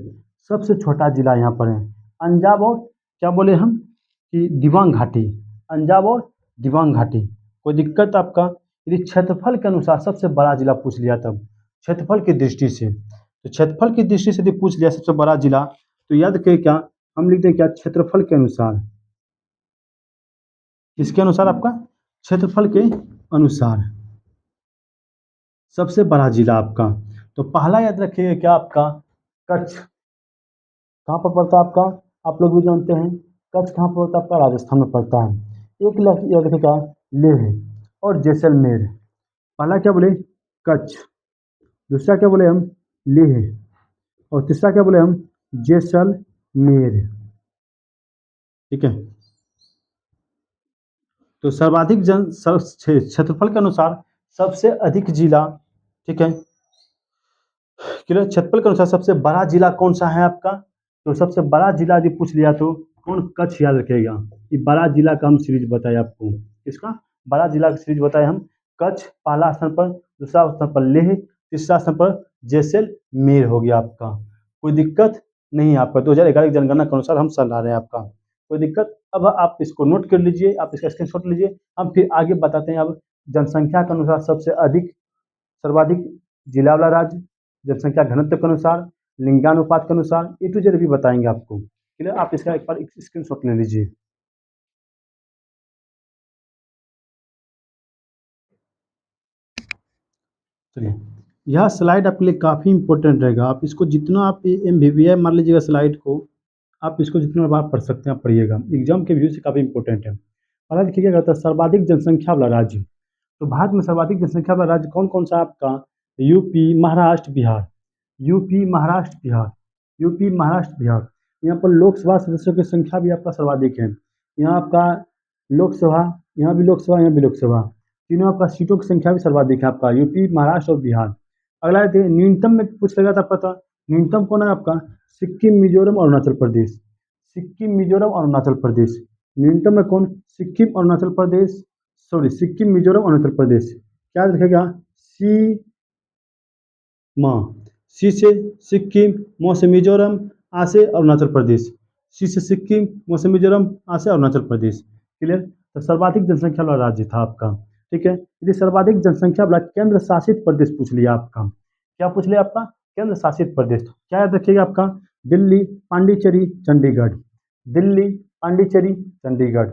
सबसे छोटा जिला यहाँ पर है अंजाव, और क्या बोले हम कि दिबांग घाटी। अंजाव और दिबांग घाटी। कोई दिक्कत आपका। यदि क्षेत्रफल के अनुसार सबसे बड़ा जिला पूछ लिया तब, क्षेत्रफल की दृष्टि से, तो क्षेत्रफल की दृष्टि से यदि पूछ लिया सबसे बड़ा जिला, तो याद करिए क्या, हम लिखते हैं क्या, क्षेत्रफल के अनुसार। किसके अनुसार आपका, क्षेत्रफल के अनुसार सबसे बड़ा जिला आपका। तो पहला याद रखिएगा क्या आपका, कच्छ। कहाँ पर पड़ता है आपका, आप लोग भी जानते हैं, कच्छ कहाँ पर पड़ता है आपका, राजस्थान में पड़ता है। एक याद रखिएगा, लेह और जैसलमेर। पहला क्या बोले, कच्छ। दूसरा क्या बोले हम, लेह। और तीसरा क्या बोले हम, जैसलमेर। ठीक है। तो सर्वाधिक क्षेत्रफल के अनुसार सबसे अधिक जिला, ठीक है। क्लियर। क्षेत्रफल के अनुसार सबसे बड़ा जिला कौन सा है आपका, तो सबसे बड़ा जिला यदि पूछ लिया तो कौन, कच्छ याद रखिएगा। ये बड़ा जिला का हम सीरीज बताए आपको, इसका बड़ा जिला का सीरीज बताए हम। कच्छ पहला स्थान पर, दूसरा स्थान पर लेह, तीसरा स्थान पर जैसलमेर हो गया आपका। कोई दिक्कत नहीं आपका, 2011 की जनगणना के अनुसार हम सलाह रहे हैं आपका। कोई दिक्कत। अब आप इसको नोट कर लीजिए, आप इसका स्क्रीनशॉट लीजिए, हम फिर आगे बताते हैं। अब जनसंख्या के अनुसार सबसे अधिक सर्वाधिक जिला वाला राज्य, जनसंख्या घनत्व के अनुसार, लिंगानुपात के अनुसार, ए टू जेड भी बताएंगे आपको। क्लियर। आप इसका एक बार स्क्रीनशॉट ले लीजिए। चलिए यह स्लाइड आपके लिए काफ़ी इम्पोर्टेंट रहेगा। आप इसको जितना आप एमवीवीआई मान लीजिएगा स्लाइड को, आप इसको जितना बार पढ़ सकते हैं आप पढ़िएगा। एग्जाम के व्यू से काफ़ी इंपॉर्टेंट है। और देखिए क्या कहता है, सर्वाधिक जनसंख्या वाला राज्य। तो भारत में सर्वाधिक जनसंख्या वाला राज्य कौन कौन सा आपका? UP, Maharashtra, Bihar. UP, Maharashtra, Bihar. UP, Maharashtra, Bihar. यहाँ पर लोकसभा सदस्यों की संख्या भी आपका सर्वाधिक है। यहाँ आपका लोकसभा, यहाँ भी लोकसभा, यहाँ भी लोकसभा, तीनों आपका सीटों की संख्या भी सर्वाधिक है आपका यूपी, महाराष्ट्र और बिहार। अगला है न्यूनतम में पूछ लगा था पता। न्यूनतम कौन है आपका? सिक्किम, मिजोरम और अरुणाचल प्रदेश। सिक्किम, मिजोरम और अरुणाचल प्रदेश। न्यूनतम में कौन? सिक्किम, अरुणाचल प्रदेश। सॉरी, सिक्किम, मिजोरम, अरुणाचल प्रदेश। क्या लिखेगा? सी माँ। सी से सिक्किम, म से मिजोरम, आ से अरुणाचल प्रदेश। सी से सिक्किम, म से मिजोरम, आ से अरुणाचल प्रदेश। क्लियर? तो सर्वाधिक जनसंख्या वाला राज्य था आपका। ठीक है, यदि सर्वाधिक जनसंख्या वाला केंद्र शासित प्रदेश पूछ लिया आपका, क्या पूछ लिया आपका? केंद्र शासित प्रदेश। क्या याद रखिएगा आपका? दिल्ली, पांडिचेरी, चंडीगढ़। दिल्ली, पांडिचेरी, चंडीगढ़।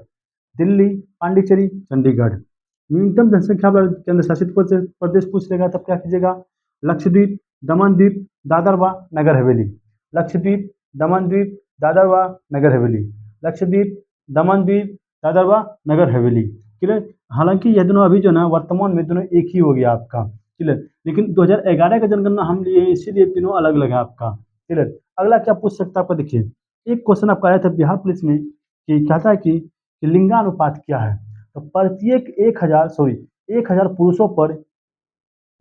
दिल्ली, पांडिचेरी, चंडीगढ़। न्यूनतम जनसंख्या वाला केंद्र शासित प्रदेश प्रदेश पूछ लेगा तब क्या कीजिएगा? लक्षद्वीप, दमन द्वीप, दादर व नगर हवेली। लक्षद्वीप, दमन द्वीप, दादर व नगर हवेली। लक्षद्वीप, दमन द्वीप, दादर व नगर हवेली। क्लियर? हालांकि ये दोनों अभी जो ना वर्तमान में दोनों एक ही हो गया आपका। क्लियर? लेकिन 2011 का जनगणना हम लिए इसीलिए तीनों अलग अलग है आपका। क्लियर? अगला क्या पूछ सकता है आपका? देखिए, एक क्वेश्चन आपका आया था बिहार पुलिस में कि कहता है कि लिंगानुपात क्या है? तो प्रत्येक 1000 पुरुषों पर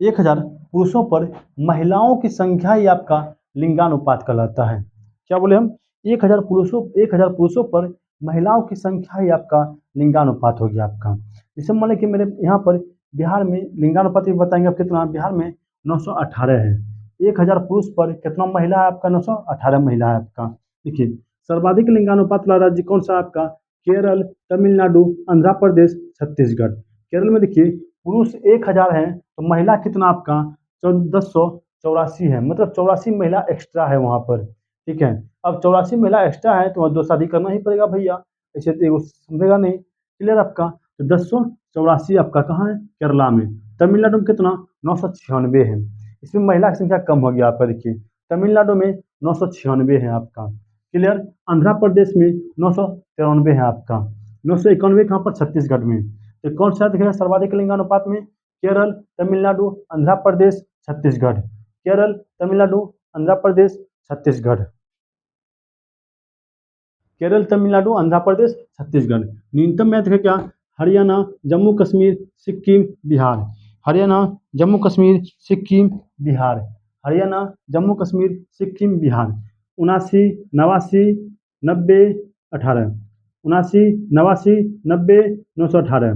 1000 पुरुषों पर महिलाओं की संख्या ही आपका लिंगानुपात कहलाता है। क्या बोले हम? 1000 पुरुषों पर महिलाओं की संख्या ही आपका लिंगानुपात हो गया आपका। जैसे मान लें कि मेरे यहाँ पर बिहार में लिंगानुपात भी बताएंगे आप कितना। बिहार में 918 है। 1000 पुरुष पर कितना महिला है आपका? 918 महिला है आपका। देखिए, सर्वाधिक लिंगानुपात वाला राज्य कौन सा आपका? केरल, तमिलनाडु, आंध्र प्रदेश, छत्तीसगढ़। केरल में देखिए, पुरुष 1000 है तो महिला कितना आपका? 1484 है, मतलब 84 महिला एक्स्ट्रा है वहाँ पर। ठीक है, अब 84 महिला एक्स्ट्रा है तो दो शादी करना ही पड़ेगा भैया, ऐसे तो समझेगा नहीं। क्लियर आपका? तो 1084 आपका कहाँ है? केरला में। तमिलनाडु में कितना? 996 है। इसमें महिला की संख्या कम हो गया आपका। देखिए, तमिलनाडु में 996 है आपका। क्लियर? आंध्र प्रदेश में 993 है आपका। 991 कहाँ पर? छत्तीसगढ़ में। तो कौन सा दिखेगा सर्वाधिक लिंगानुपात में? केरल, तमिलनाडु, आंध्र प्रदेश, छत्तीसगढ़। केरल, तमिलनाडु, आंध्र प्रदेश, छत्तीसगढ़। केरल, तमिलनाडु, आंध्र प्रदेश, छत्तीसगढ़। न्यूनतम में देखिए क्या? हरियाणा, जम्मू कश्मीर, सिक्किम, बिहार। हरियाणा, जम्मू कश्मीर, सिक्किम, बिहार। हरियाणा, जम्मू कश्मीर, सिक्किम, बिहार। 79, 89, 90, 18। 79, 89, 90, 918।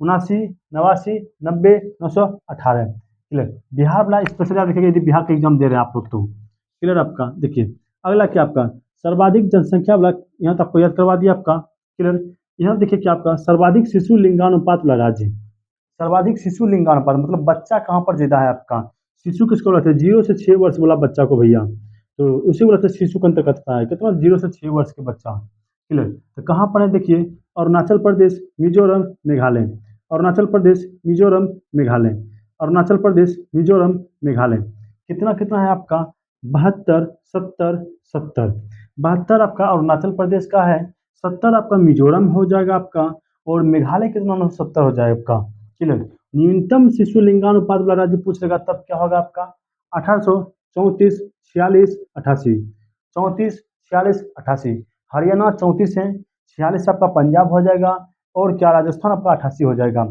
79, 89, 90, 918। क्लियर? बिहार वाला स्पेशल आप देखिएगा यदि बिहार का एग्जाम दे रहे हैं आप लोग तो। क्लियर आपका? देखिए, अगला क्या आपका? सर्वाधिक जनसंख्या वाला, यहाँ तक आपको याद करवा दिया आपका। क्लियर? यहाँ देखिए क्या आपका? सर्वाधिक शिशु लिंगानुपात वाला राज्य। सर्वाधिक शिशु लिंगानुपात मतलब बच्चा कहाँ पर ज्यादा है आपका? शिशु किसको बोलते हैं? 0 से 6 वर्ष वाला बच्चा को भैया, तो उसी को बोलते हैं शिशु के अंतर्गत आता है। कितना? 0 से 6 वर्ष के बच्चा। क्लियर? तो कहाँ पर है देखिए? अरुणाचल प्रदेश, मिजोरम, मेघालय। अरुणाचल प्रदेश, मिजोरम, मेघालय। अरुणाचल प्रदेश, मिजोरम, मेघालय। कितना कितना है आपका? 72, 70, 70। 72 आपका अरुणाचल प्रदेश का है, 70 आपका मिजोरम हो जाएगा आपका, और मेघालय कितना? 70 हो जाएगा आपका। क्लियर? न्यूनतम शिशु लिंगानुपात वाला राज्य पूछ लेगा तब क्या होगा आपका? 1834, 46, 88। 34, 46, 88। हरियाणा 34 है, 46 आपका पंजाब हो जाएगा, और क्या राजस्थान आपका 88 हो जाएगा।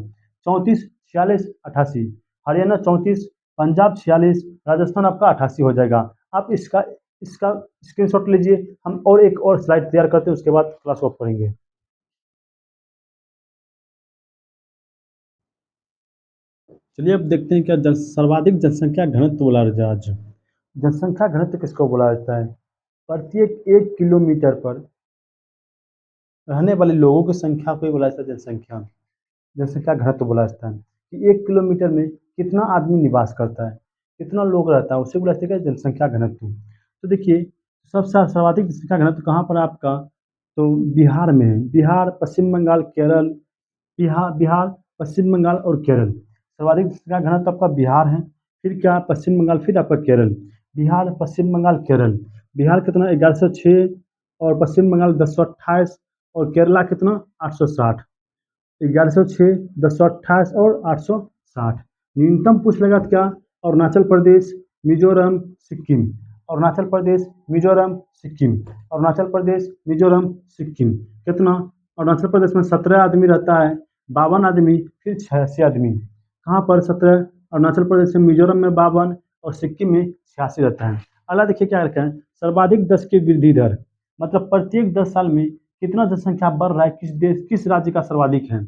34, 46, 88। हरियाणा 34, पंजाब 46, राजस्थान आपका 88 हो जाएगा। आप इसका इसका स्क्रीनशॉट लीजिए। हम और एक और स्लाइड तैयार करते हैं, उसके बाद क्लास ऑफ करेंगे। चलिए अब देखते हैं क्या सर्वाधिक जनसंख्या घनत्व वाला राज्य। जनसंख्या घनत्व किसको बोला जाता है? प्रत्येक 1 किलोमीटर पर रहने वाले लोगों की संख्या को ही बोला जाता है जनसंख्या। जनसंख्या घनत्व बोला जाता है कि 1 किलोमीटर में कितना आदमी निवास करता है, कितना लोग रहता है, उसे बोला जाता है जनसंख्या घनत्व। तो देखिए, सबसे सर्वाधिक जनसंख्या घनत्व कहाँ पर है आपका? तो बिहार में है। बिहार, पश्चिम बंगाल, केरल। बिहार, पश्चिम बंगाल और केरल। सर्वाधिक जनसंख्या घनत्व आपका बिहार है। फिर क्या पश्चिम बंगाल, फिर आपका केरल, बिहार, पश्चिम बंगाल, केरल। बिहार कितना 1106 और पश्चिम बंगाल 1028 और केरला कितना 860। 1106, 1028 और 860। न्यूनतम पूछ लेगा तो क्या, अरुणाचल प्रदेश, मिजोरम, सिक्किम, अरुणाचल प्रदेश, मिजोरम, सिक्किम, अरुणाचल प्रदेश, मिजोरम, सिक्किम। कितना, अरुणाचल प्रदेश में 17 आदमी रहता है, 52 आदमी, फिर 86 आदमी। कहाँ पर 17, अरुणाचल प्रदेश में, मिजोरम में 52 और सिक्किम में 86 रहता है। अगला देखिए क्या रखा है, सर्वाधिक 10 की वृद्धि दर, मतलब प्रत्येक 10 साल में कितना जनसंख्या बढ़ रहा है, किस देश किस राज्य का सर्वाधिक है,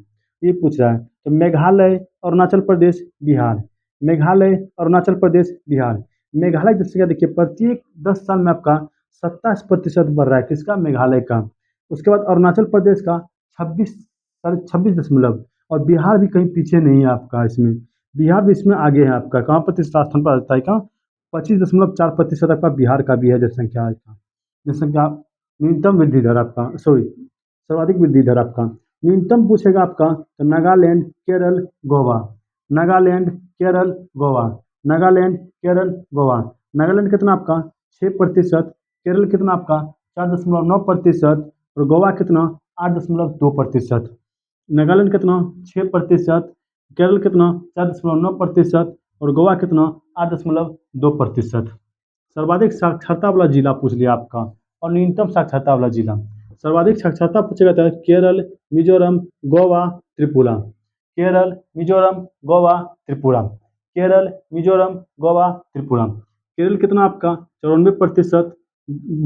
ये पूछ रहा है। तो मेघालय, अरुणाचल प्रदेश, बिहार, मेघालय, अरुणाचल प्रदेश, बिहार। मेघालय जनसंख्या देखिए प्रत्येक 10 साल में आपका 27% बढ़ रहा है, किसका, मेघालय का। उसके बाद अरुणाचल प्रदेश का 26 और बिहार भी कहीं पीछे नहीं है आपका इसमें, बिहार भी इसमें आगे है आपका, कहाँ प्रतिशत स्थान पर आता है, कहाँ 25.4% आपका बिहार का भी है जनसंख्या का, जनसंख्या न्यूनतम वृद्धि दर आपका, सॉरी सर्वाधिक वृद्धि दर आपका। न्यूनतम पूछेगा आपका तो नागालैंड, केरल, गोवा, नागालैंड, केरल, गोवा, नागालैंड, केरल, गोवा। नागालैंड कितना आपका 6%, केरल कितना आपका 4.9% और गोवा कितना 8.2%। नागालैंड कितना 6%, केरल कितना 4.9% और गोवा कितना 8.2%। सर्वाधिक साक्षरता वाला जिला पूछ लिया आपका और न्यूनतम साक्षरता वाला जिला। सर्वाधिक साक्षरता पूछेगा तो केरल, मिजोरम, गोवा, त्रिपुरा, केरल, मिजोरम, गोवा, त्रिपुरा, केरल, मिजोरम, गोवा, त्रिपुरा। केरल कितना आपका 94%,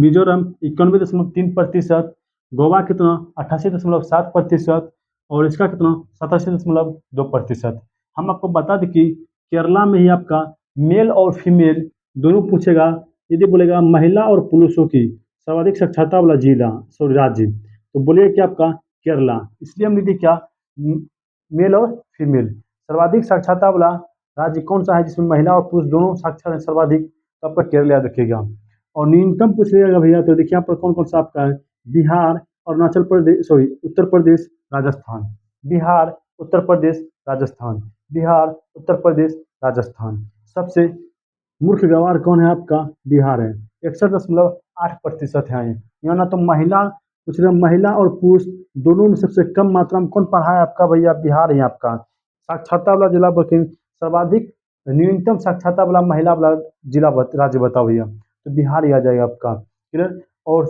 मिजोरम 91.3%, गोवा कितना 88.7% और इसका कितना 87.2%। हम आपको बता दें कि केरला में ही आपका मेल और फीमेल दोनों पूछेगा, यदि बोलेगा महिला और पुरुषों की सर्वाधिक साक्षरता वाला जिला, सॉरी राज्य, तो बोलिए कि आपका केरला। इसलिए हम लिखिए क्या, मेल और फीमेल, सर्वाधिक साक्षरता वाला राज्य कौन सा है जिसमें महिला और पुरुष दोनों साक्षर हैं सर्वाधिक, तो आपका केरल याद रखिएगा। और न्यूनतम पूछिएगा भैया तो देखिए यहाँ पर कौन कौन सा आपका है, बिहार, अरुणाचल प्रदेश, सॉरी उत्तर प्रदेश, राजस्थान, बिहार, उत्तर प्रदेश, राजस्थान, बिहार, उत्तर प्रदेश, राजस्थान। सबसे मूर्ख गंवार कौन है आपका, बिहार है, 61.8% है। यहाँ ना तो महिला कुछ ना, महिला और पुरुष दोनों में सबसे कम मात्रा में कौन पढ़ा है आपका, भैया बिहार है आपका। साक्षरता वाला जिला बता, सर्वाधिक न्यूनतम साक्षरता वाला महिला वाला जिला राज्य बताओ भैया, तो बिहार ही आ जाएगा आपका, क्लियर। और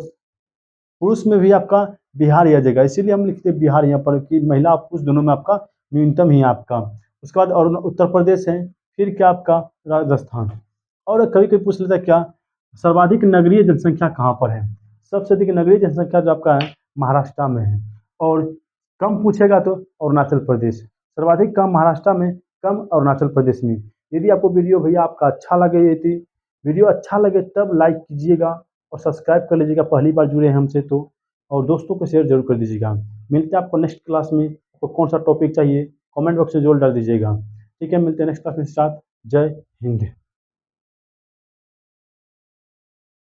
पुरुष में भी आपका बिहार ही आ जाएगा, इसीलिए हम लिखते हैं बिहार यहाँ पर कि महिला और पुरुष दोनों में आपका न्यूनतम ही है आपका। उसके बाद और उत्तर प्रदेश है, फिर क्या आपका राजस्थान। और कभी कभी पूछ लेता है क्या, सर्वाधिक नगरीय जनसंख्या कहाँ पर है, सबसे अधिक नगरीय जनसंख्या जो आपका है महाराष्ट्र में है। और कम पूछेगा तो अरुणाचल प्रदेश, सर्वाधिक कम महाराष्ट्र में, कम अरुणाचल प्रदेश में। यदि आपको वीडियो भैया आपका अच्छा लगे, यदि वीडियो अच्छा लगे तब लाइक कीजिएगा और सब्सक्राइब कर लीजिएगा, पहली बार जुड़े हैं हमसे तो, और दोस्तों को शेयर जरूर कर दीजिएगा। मिलते हैं आपको नेक्स्ट क्लास में, आपको कौन सा टॉपिक चाहिए कमेंट बॉक्स में जरूर डाल दीजिएगा। ठीक है, मिलते हैं नेक्स्ट क्लास के साथ। जय हिंद।